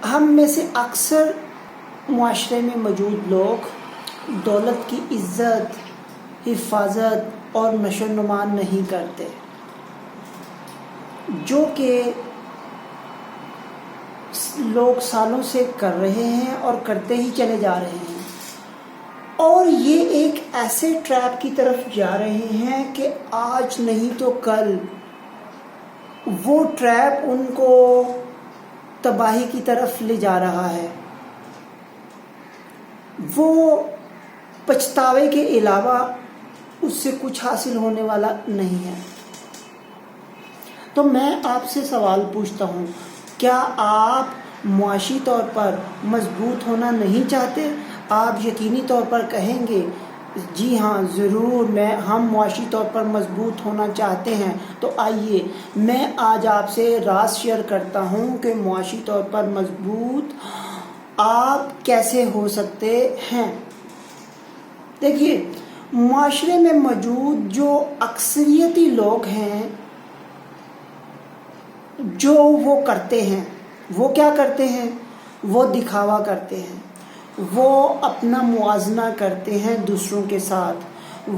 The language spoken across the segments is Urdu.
ہم میں سے اکثر معاشرے میں موجود لوگ دولت کی عزت، حفاظت اور نشو و نما نہیں کرتے، جو کہ لوگ سالوں سے کر رہے ہیں اور کرتے ہی چلے جا رہے ہیں، اور یہ ایک ایسے ٹریپ کی طرف جا رہے ہیں کہ آج نہیں تو کل وہ ٹریپ ان کو تباہی کی طرف لے جا رہا ہے۔ وہ پچھتاوے کے علاوہ اس سے کچھ حاصل ہونے والا نہیں ہے۔ تو میں آپ سے سوال پوچھتا ہوں، کیا آپ معاشی طور پر مضبوط ہونا نہیں چاہتے؟ آپ یقینی طور پر کہیں گے جی ہاں ضرور ہم معاشی طور پر مضبوط ہونا چاہتے ہیں۔ تو آئیے میں آج آپ سے راز شیئر کرتا ہوں کہ معاشی طور پر مضبوط آپ کیسے ہو سکتے ہیں۔ دیکھیے، معاشرے میں موجود جو اکثریتی لوگ ہیں، جو وہ کرتے ہیں، وہ کیا کرتے ہیں؟ وہ دکھاوا کرتے ہیں، وہ اپنا موازنہ کرتے ہیں دوسروں کے ساتھ،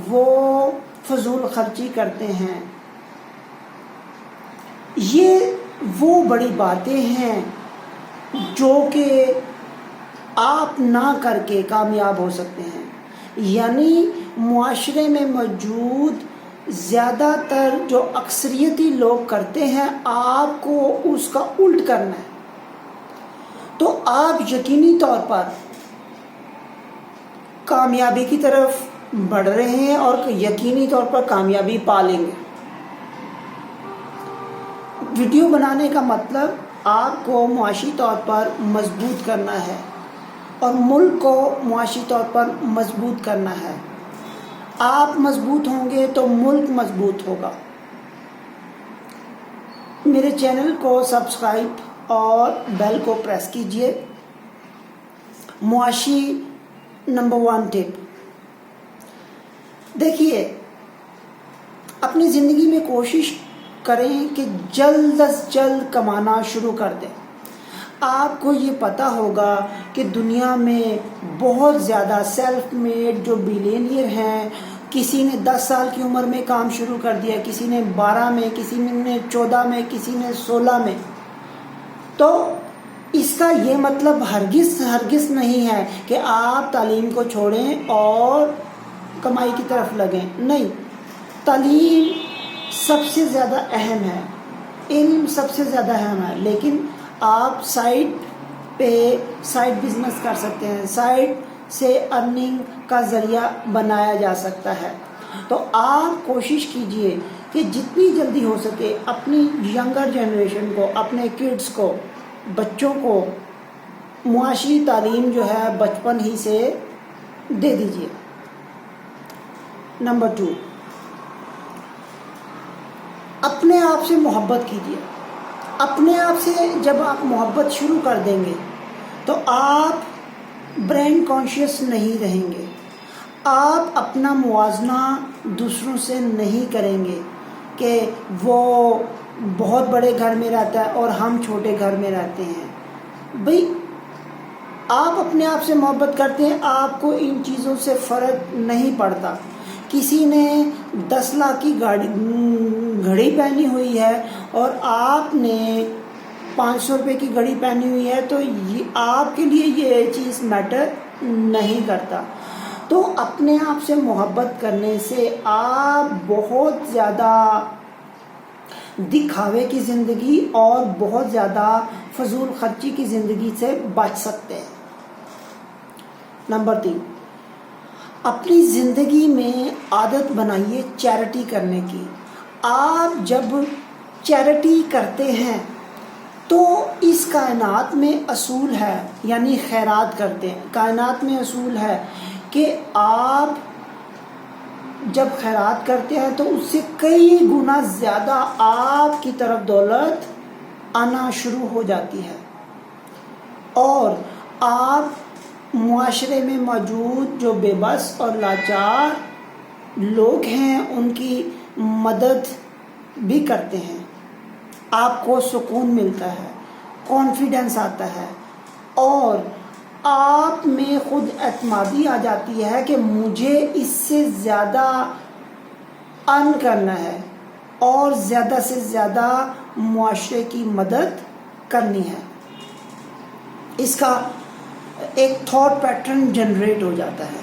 وہ فضول خرچی کرتے ہیں۔ یہ وہ بڑی باتیں ہیں جو کہ آپ نہ کر کے کامیاب ہو سکتے ہیں۔ یعنی معاشرے میں موجود زیادہ تر جو اکثریتی لوگ کرتے ہیں، آپ کو اس کا الٹ کرنا ہے، تو آپ یقینی طور پر کامیابی کی طرف بڑھ رہے ہیں اور یقینی طور پر کامیابی پا لیں گے۔ ویڈیو بنانے کا مطلب آپ کو معاشی طور پر مضبوط کرنا ہے اور ملک کو معاشی طور پر مضبوط کرنا ہے۔ آپ مضبوط ہوں گے تو ملک مضبوط ہوگا۔ میرے چینل کو سبسکرائب اور بیل کو پریس کیجئے۔ معاشی نمبر 1 ٹپ، دیکھیے اپنی زندگی میں کوشش کریں کہ جلد از جلد کمانا شروع کر دیں۔ آپ کو یہ پتہ ہوگا کہ دنیا میں بہت زیادہ سیلف میڈ جو بیلینئر ہیں، کسی نے 10 سال کی عمر میں کام شروع کر دیا، کسی نے 12 میں، کسی نے 14 میں، کسی نے 16 میں۔ تو اس کا یہ مطلب ہرگز نہیں ہے کہ آپ تعلیم کو چھوڑیں اور کمائی کی طرف لگیں، نہیں۔ تعلیم سب سے زیادہ اہم ہے، علم سب سے زیادہ اہم ہے، لیکن آپ سائڈ بزنس کر سکتے ہیں، سائڈ سے ارننگ کا ذریعہ بنایا جا سکتا ہے۔ تو آپ کوشش کیجئے کہ جتنی جلدی ہو سکے اپنی ینگر جنریشن کو، اپنے کڈز کو، بچوں کو معاشی تعلیم جو ہے بچپن ہی سے دے دیجئے۔ نمبر 2، اپنے آپ سے محبت کیجئے۔ اپنے آپ سے جب آپ محبت شروع کر دیں گے تو آپ برینڈ کانشیس نہیں رہیں گے۔ آپ اپنا موازنہ دوسروں سے نہیں کریں گے کہ وہ بہت بڑے گھر میں رہتا ہے اور ہم چھوٹے گھر میں رہتے ہیں۔ بھئی آپ اپنے آپ سے محبت کرتے ہیں، آپ کو ان چیزوں سے فرق نہیں پڑتا۔ کسی نے 10 لاکھ کی گھڑی پہنی ہوئی ہے اور آپ نے 500 روپے کی گھڑی پہنی ہوئی ہے، تو آپ کے لیے یہ چیز میٹر نہیں کرتا۔ تو اپنے آپ سے محبت کرنے سے آپ بہت زیادہ دکھاوے کی زندگی اور بہت زیادہ فضول خرچی کی زندگی سے بچ سکتے ہیں۔ نمبر 3، اپنی زندگی میں عادت بنائیے چیریٹی کرنے کی۔ آپ جب چیریٹی کرتے ہیں تو اس کائنات میں اصول ہے، یعنی خیرات کرتے ہیں، کائنات میں اصول ہے کہ آپ جب خیرات کرتے ہیں تو اس سے کئی گنا زیادہ آپ کی طرف دولت آنا شروع ہو جاتی ہے، اور آپ معاشرے میں موجود جو بے بس اور لاچار لوگ ہیں ان کی مدد بھی کرتے ہیں۔ آپ کو سکون ملتا ہے، کانفیڈنس آتا ہے، اور آپ میں خود اعتمادی آ جاتی ہے کہ مجھے اس سے زیادہ ارن کرنا ہے اور زیادہ سے زیادہ معاشرے کی مدد کرنی ہے. اس کا ایک تھاٹ پیٹرن جنریٹ ہو جاتا ہے.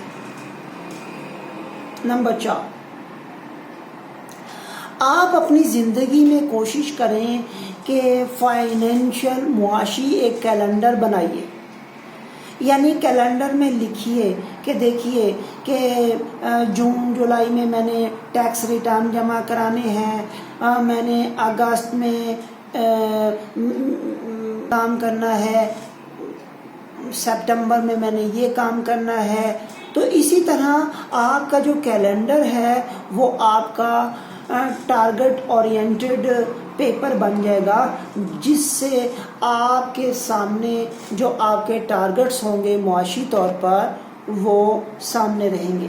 نمبر 4، آپ اپنی زندگی میں کوشش کریں کہ فائنینشیل معاشی ایک کیلنڈر بنائیے. یعنی کیلنڈر میں لکھیے کہ دیکھیے کہ جون جولائی میں میں نے ٹیکس ریٹرن جمع کرانے ہیں، میں نے اگست میں کام کرنا ہے، سپٹمبر میں میں نے یہ کام کرنا ہے. تو اسی طرح آپ کا جو کیلنڈر ہے وہ آپ کا ٹارگٹ اورینٹڈ پیپر بن جائے گا، جس سے آپ کے سامنے جو آپ کے ٹارگٹس ہوں گے معاشی طور پر وہ سامنے رہیں گے.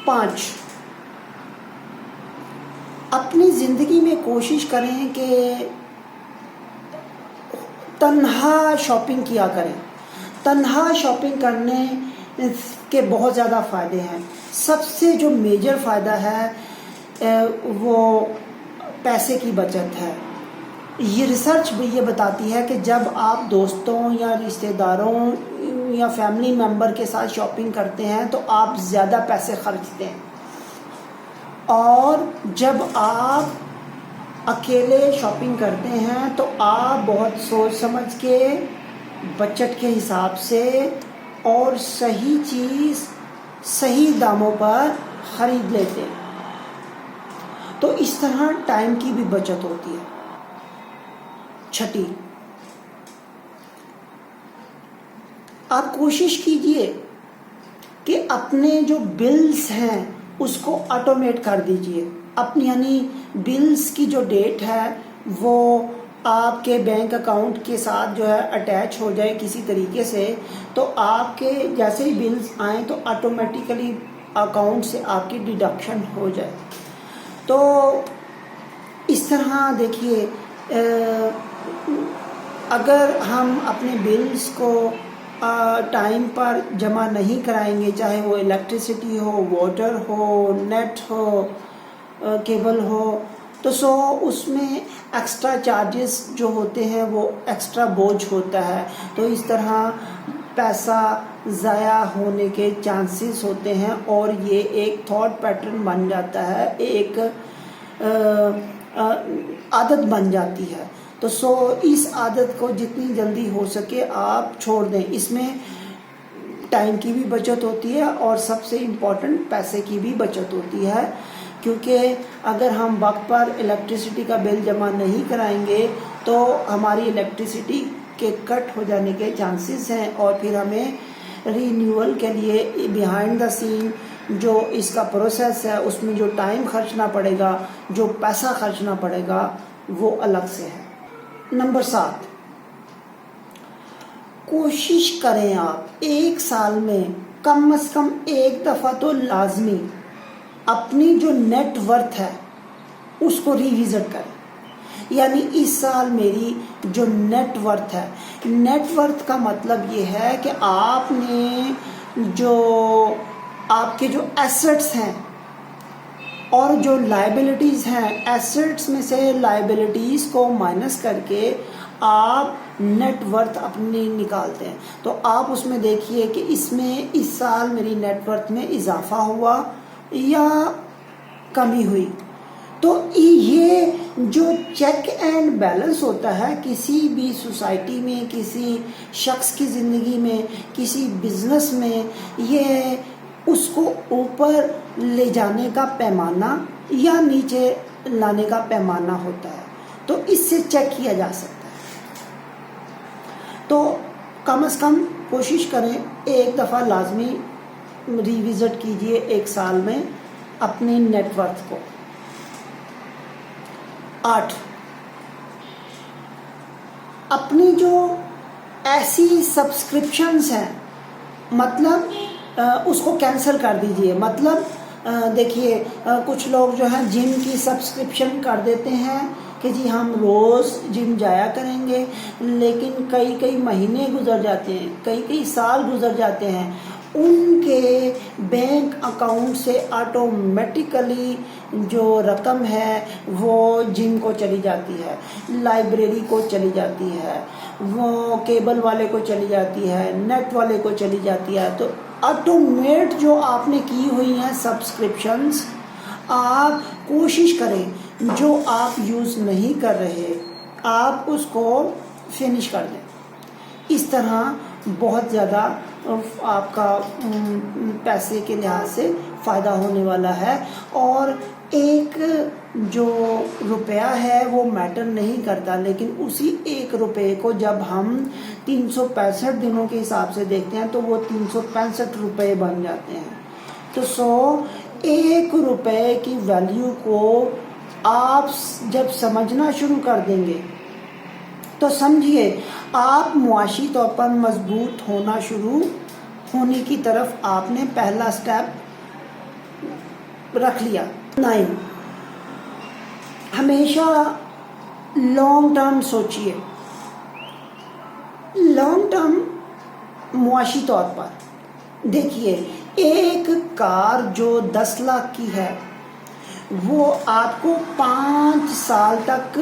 5، اپنی زندگی میں کوشش کریں کہ تنہا شاپنگ کیا کریں. تنہا شاپنگ کرنے کے بہت زیادہ فائدے ہیں. سب سے جو میجر فائدہ ہے وہ پیسے کی بچت ہے. یہ ریسرچ بھی یہ بتاتی ہے کہ جب آپ دوستوں یا رشتہ داروں یا فیملی ممبر کے ساتھ شاپنگ کرتے ہیں تو آپ زیادہ پیسے خرچتے ہیں، اور جب آپ اکیلے شاپنگ کرتے ہیں تو آپ بہت سوچ سمجھ کے، بجٹ کے حساب سے اور صحیح چیز صحیح داموں پر خرید لیتے ہیں. تو اس طرح ٹائم کی بھی بچت ہوتی ہے. 6، آپ کوشش کیجئے کہ اپنے جو بلز ہیں اس کو آٹومیٹ کر دیجئے. یعنی بلز کی جو ڈیٹ ہے وہ آپ کے بینک اکاؤنٹ کے ساتھ جو ہے اٹیچ ہو جائے کسی طریقے سے، تو آپ کے جیسے ہی بلز آئیں تو آٹومیٹیکلی اکاؤنٹ سے آپ کی ڈیڈکشن ہو جائے. تو اس طرح دیکھیے، اگر ہم اپنے بلز کو ٹائم پر جمع نہیں کرائیں گے، چاہے وہ الیکٹریسٹی ہو، واٹر ہو، نیٹ ہو، کیبل ہو، تو اس میں ایکسٹرا چارجز جو ہوتے ہیں وہ ایکسٹرا بوجھ ہوتا ہے. تو اس طرح پیسہ ضائع ہونے کے چانسز ہوتے ہیں اور یہ ایک تھاٹ پیٹرن بن جاتا ہے، ایک عادت بن جاتی ہے. تو اس عادت کو جتنی جلدی ہو سکے آپ چھوڑ دیں. اس میں ٹائم کی بھی بچت ہوتی ہے اور سب سے امپورٹنٹ پیسے کی بھی بچت ہوتی ہے، کیونکہ اگر ہم وقت پر الیکٹریسٹی کا بل جمع نہیں کرائیں گے تو ہماری الیکٹریسٹی کے کٹ ہو جانے کے چانسز ہیں، اور پھر ہمیں رینیول کے لیے بیہائنڈ دا سین جو اس کا پروسیس ہے اس میں جو ٹائم خرچنا پڑے گا، جو پیسہ خرچنا پڑے گا، وہ الگ سے ہے. نمبر 7، کوشش کریں آپ 1 سال میں کم از کم ایک دفعہ تو لازمی اپنی جو نیٹ ورتھ ہے اس کو ریویزٹ کریں. یعنی اس سال میری جو نیٹ ورتھ ہے، نیٹ ورتھ کا مطلب یہ ہے کہ آپ نے جو آپ کے جو ایسٹس ہیں اور جو لائبلٹیز ہیں، ایسٹس میں سے لائبلٹیز کو مائنس کر کے آپ نیٹ ورتھ اپنی نکالتے ہیں. تو آپ اس میں دیکھیے کہ اس سال میری نیٹ ورتھ میں اضافہ ہوا یا کمی ہوئی. تو یہ جو چیک اینڈ بیلنس ہوتا ہے کسی بھی سوسائٹی میں، کسی شخص کی زندگی میں، کسی بزنس میں، یہ اس کو اوپر لے جانے کا پیمانہ یا نیچے لانے کا پیمانہ ہوتا ہے. تو اس سے چیک کیا جا سکتا ہے. تو کم از کم کوشش کریں ایک دفعہ لازمی ریویزٹ کیجئے 1 سال میں اپنی نیٹ ورتھ کو. 8، اپنی جو ایسی سبسکرپشنز ہیں مطلب اس کو کینسل کر دیجئے. مطلب دیکھیے کچھ لوگ جو ہیں جم کی سبسکرپشن کر دیتے ہیں کہ جی ہم روز جم جایا کریں گے، لیکن کئی مہینے گزر جاتے ہیں، کئی سال گزر جاتے ہیں، ان کے بینک اکاؤنٹ سے آٹومیٹیکلی جو رقم ہے وہ جم کو چلی جاتی ہے، لائبریری کو چلی جاتی ہے، وہ کیبل والے کو چلی جاتی ہے، نیٹ والے کو چلی جاتی ہے۔ تو آٹومیٹ جو آپ نے کی ہوئی ہیں سبسکرپشنز، آپ کوشش کریں جو آپ یوز نہیں کر رہے آپ اس کو فنش کر دیں۔ اس طرح بہت زیادہ آپ کا پیسے کے لحاظ سے فائدہ ہونے والا ہے، اور ایک جو روپیہ ہے وہ میٹر نہیں کرتا، لیکن اسی ایک روپے کو جب ہم 365 دنوں کے حساب سے دیکھتے ہیں تو وہ 365 روپے بن جاتے ہیں۔ تو ایک روپے کی ویلیو کو آپ جب سمجھنا شروع کر دیں گے تو سمجھیے آپ معاشی طور پر مضبوط ہونے کی طرف آپ نے پہلا سٹیپ رکھ لیا۔ 9، ہمیشہ لانگ ٹرم سوچئے۔ لانگ ٹرم معاشی طور پر دیکھیے، ایک کار جو 10 لاکھ کی ہے وہ آپ کو 5 سال تک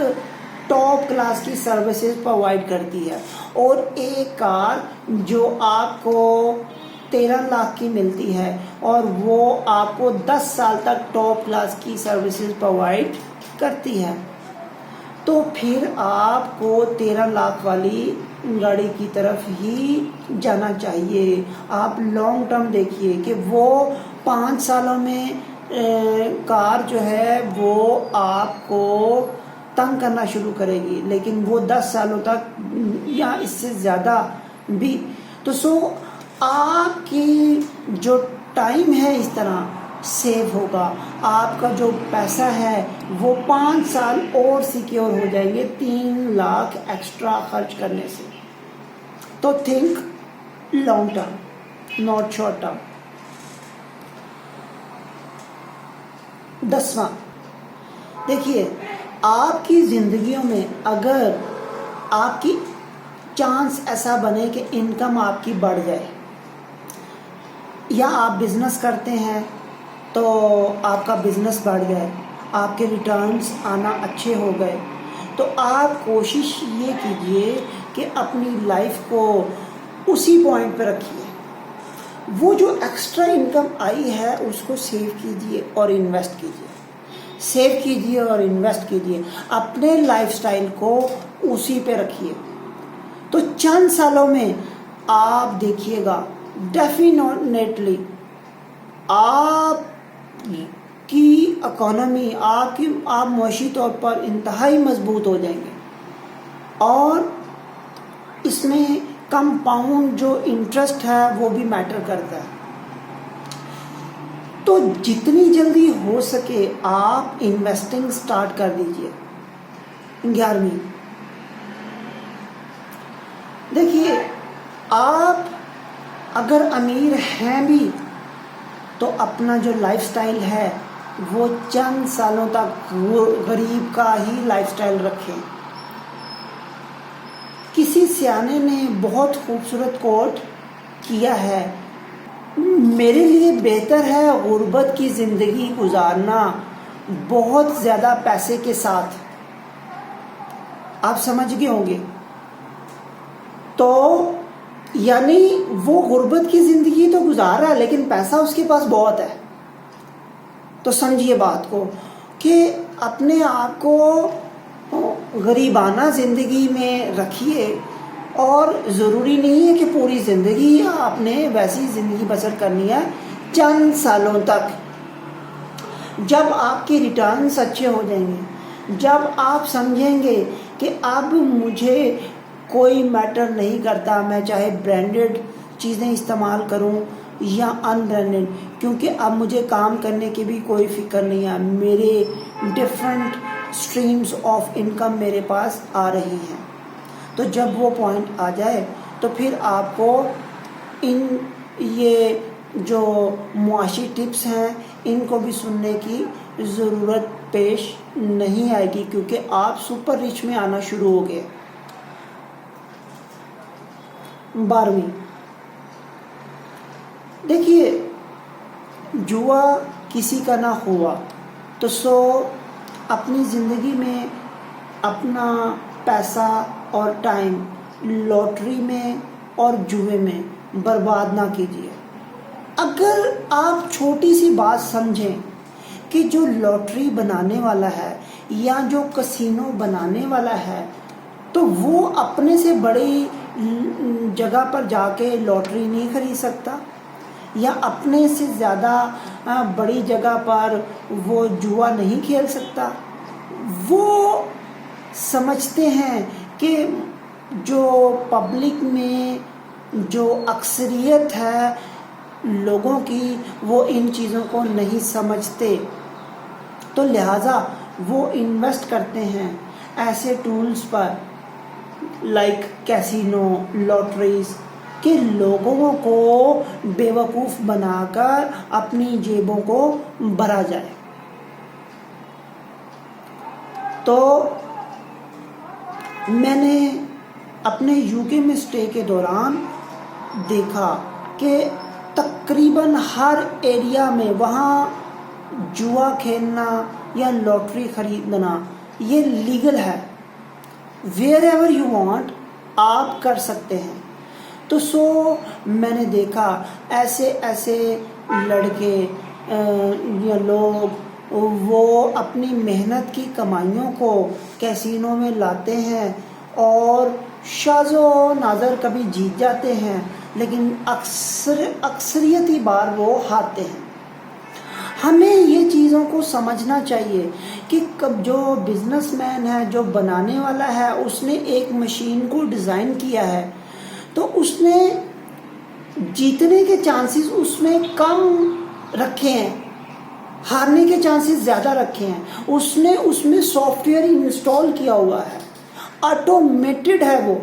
ٹاپ کلاس کی سروسز پرووائڈ کرتی ہے، اور ایک کار جو آپ کو 13 لاکھ کی ملتی ہے اور وہ آپ کو 10 سال تک ٹاپ کلاس کی سروسز پرووائڈ کرتی ہے۔ تو پھر آپ کو 13 لاکھ والی گاڑی کی طرف ہی جانا چاہیے۔ آپ لانگ ٹرم دیکھیے کہ وہ 5 سالوں میں کار جو ہے وہ آپ کو تنگ کرنا شروع کرے گی، لیکن وہ 10 سالوں تک یا اس سے زیادہ بھی۔ تو آپ کی جو ٹائم ہے اس طرح سیو ہوگا، آپ کا جو پیسہ ہے وہ 5 سال اور سیکیور ہو جائیں گے 3 لاکھ ایکسٹرا خرچ کرنے سے۔ تو think long term, not short term. 10واں، دیکھیے آپ کی زندگیوں میں اگر آپ کی چانس ایسا بنے کہ انکم آپ کی بڑھ جائے، یا آپ بزنس کرتے ہیں تو آپ کا بزنس بڑھ گئے، آپ کے ریٹرنز آنا اچھے ہو گئے، تو آپ کوشش یہ کیجئے کہ اپنی لائف کو اسی پوائنٹ پہ رکھیے۔ وہ جو ایکسٹرا انکم آئی ہے اس کو سیو کیجئے اور انویسٹ کیجئے، سیو کیجئے اور انویسٹ کیجئے، اپنے لائف سٹائل کو اسی پہ رکھیے۔ تو چند سالوں میں آپ دیکھیے گا ڈیفینیٹلی آپ کی اکانومی، آپ معاشی طور پر انتہائی مضبوط ہو جائیں گے، اور اس میں کمپاؤنڈ جو انٹرسٹ ہے وہ بھی میٹر کرتا ہے۔ تو جتنی جلدی ہو سکے آپ انویسٹنگ سٹارٹ کر دیجئے۔ 11ویں، دیکھیے آپ اگر امیر ہیں بھی تو اپنا جو لائف سٹائل ہے وہ چند سالوں تک غریب کا ہی لائف سٹائل رکھیں۔ کسی سیانے نے بہت خوبصورت کوٹ کیا ہے، میرے لیے بہتر ہے غربت کی زندگی گزارنا بہت زیادہ پیسے کے ساتھ۔ آپ سمجھ گئے ہوں گے، تو یعنی وہ غربت کی زندگی تو گزار رہا ہے لیکن پیسہ اس کے پاس بہت ہے۔ تو سمجھیے بات کو کہ اپنے آپ کو غریبانہ زندگی میں رکھیے، اور ضروری نہیں ہے کہ پوری زندگی آپ نے ویسی زندگی بسر کرنی ہے۔ چند سالوں تک جب آپ کے ریٹرنز اچھے ہو جائیں گے، جب آپ سمجھیں گے کہ اب مجھے کوئی میٹر نہیں کرتا، میں چاہے برانڈڈ چیزیں استعمال کروں یا ان برانڈڈ، کیونکہ اب مجھے کام کرنے کی بھی کوئی فکر نہیں ہے، میرے ڈفرینٹ سٹریمز آف انکم میرے پاس آ رہی ہیں۔ تو جب وہ پوائنٹ آ جائے تو پھر آپ کو یہ جو معاشی ٹپس ہیں ان کو بھی سننے کی ضرورت پیش نہیں آئے گی، کیونکہ آپ سپر رچ میں آنا شروع ہو گئے۔ 12ویں، دیکھیے جوا کسی کا نہ ہوا تو سو اپنی زندگی میں اپنا پیسہ اور ٹائم لاٹری میں اور جوئے میں برباد نہ کیجیے۔ اگر آپ چھوٹی سی بات سمجھیں کہ جو لاٹری بنانے والا ہے یا جو کسینو بنانے والا ہے تو وہ اپنے سے بڑی جگہ پر جا کے لاٹری نہیں خرید سکتا، یا اپنے سے زیادہ بڑی جگہ پر وہ جوا نہیں کھیل سکتا۔ وہ سمجھتے ہیں کہ جو پبلک میں جو اکثریت ہے لوگوں کی وہ ان چیزوں کو نہیں سمجھتے، تو لہٰذا وہ انویسٹ کرتے ہیں ایسے ٹولز پر لائک کیسینو، لاٹریز، کہ لوگوں کو بیوقوف بنا کر اپنی جیبوں کو بھرا جائے۔ تو میں نے اپنے UK میں اسٹے کے دوران دیکھا کہ تقریباً ہر ایریا میں وہاں جوا کھیلنا یا لاٹری خریدنا یہ لیگل ہے، ویئر ایور یو وانٹ آپ کر سکتے ہیں۔ تو سو میں نے دیکھا ایسے لڑکے یا لوگ وہ اپنی محنت کی کمائیوں کو کیسینو میں لاتے ہیں اور شاذ و نادر کبھی جیت جاتے ہیں، لیکن اکثریتی بار وہ ہارتے ہیں۔ ہمیں یہ چیزوں کو سمجھنا چاہیے کہ جو بزنس مین ہے، جو بنانے والا ہے، اس نے ایک مشین کو ڈیزائن کیا ہے تو اس نے جیتنے کے چانسز اس میں کم رکھے ہیں، ہارنے کے چانسز زیادہ رکھے ہیں۔ اس نے اس میں سافٹ ویئر انسٹال کیا ہوا ہے، آٹومیٹڈ ہے، وہ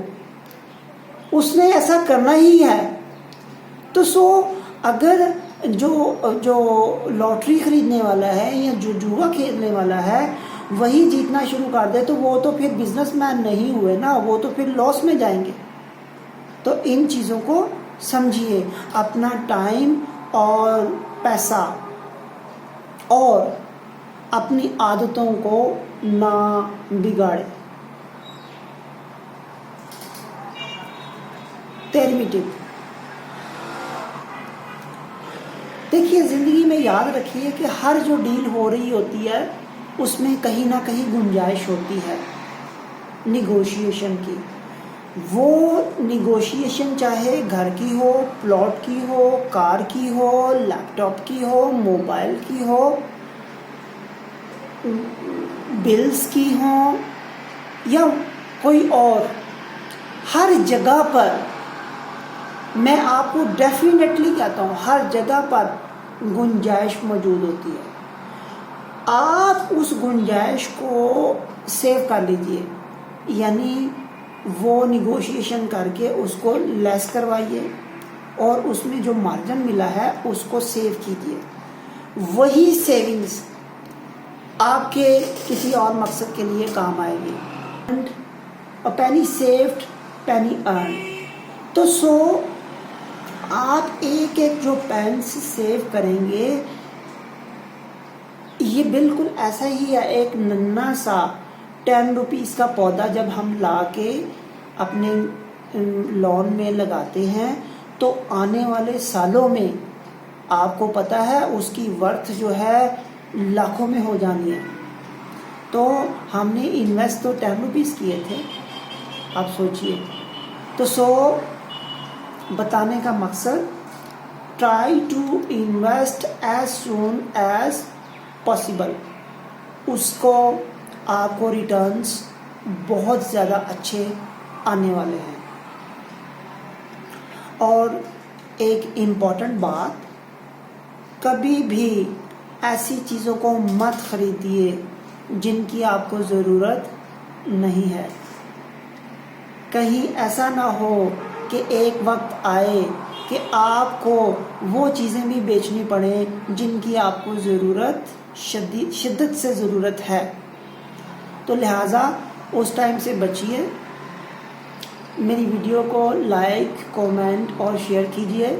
اس نے ایسا کرنا ہی ہے۔ تو سو اگر جو لاٹری خریدنے والا ہے یا جو جوا کھیلنے والا ہے وہی جیتنا شروع کر دے تو وہ تو پھر بزنس مین نہیں ہوئے نا، وہ تو پھر لاس میں جائیں گے۔ تو ان چیزوں کو سمجھیے، اپنا ٹائم اور پیسہ اور اپنی عادتوں کو نہ بگاڑے۔ 13ویں ٹپ، دیکھیے زندگی میں یاد رکھیے کہ ہر جو ڈیل ہو رہی ہوتی ہے اس میں کہیں نہ کہیں گنجائش ہوتی ہے نیگوشیشن کی۔ وہ نیگوشیشن چاہے گھر کی ہو، پلاٹ کی ہو، کار کی ہو، لیپ ٹاپ کی ہو، موبائل کی ہو، بلز کی ہوں یا کوئی اور، ہر جگہ پر میں آپ کو ڈیفینیٹلی کہتا ہوں ہر جگہ پر گنجائش موجود ہوتی ہے۔ آپ اس گنجائش کو سیو کر لیجئے، یعنی وہ نیگوشیشن کر کے اس کو لیس کروائیے اور اس میں جو مارجن ملا ہے اس کو سیو کیجئے۔ وہی سیونگز آپ کے کسی اور مقصد کے لیے کام آئے گی۔ پینی سیوڈ پینی ارن۔ تو سو آپ ایک جو پینس سیو کریں گے یہ بالکل ایسا ہی ہے، ایک ننھا سا 10 روپیز کا پودا جب ہم لا کے اپنے لان میں لگاتے ہیں تو آنے والے سالوں میں آپ کو پتہ ہے اس کی ورتھ جو ہے لاکھوں میں ہو جانی ہے۔ تو ہم نے انویسٹ تو 10 روپیز کیے تھے، آپ سوچئے۔ تو سو بتانے کا مقصد try to invest as soon as possible, اس کو آپ کو ریٹرنز بہت زیادہ اچھے آنے والے ہیں۔ اور ایک امپورٹنٹ بات، کبھی بھی ایسی چیزوں کو مت خریدیے جن کی آپ کو ضرورت نہیں ہے۔ کہیں ایسا نہ ہو کہ ایک وقت آئے کہ آپ کو وہ چیزیں بھی بیچنی پڑیں جن کی آپ کو شدت سے ضرورت ہے. تو لہٰذا اس ٹائم سے بچیے. میری ویڈیو کو لائک، کومنٹ اور شیئر کیجیے.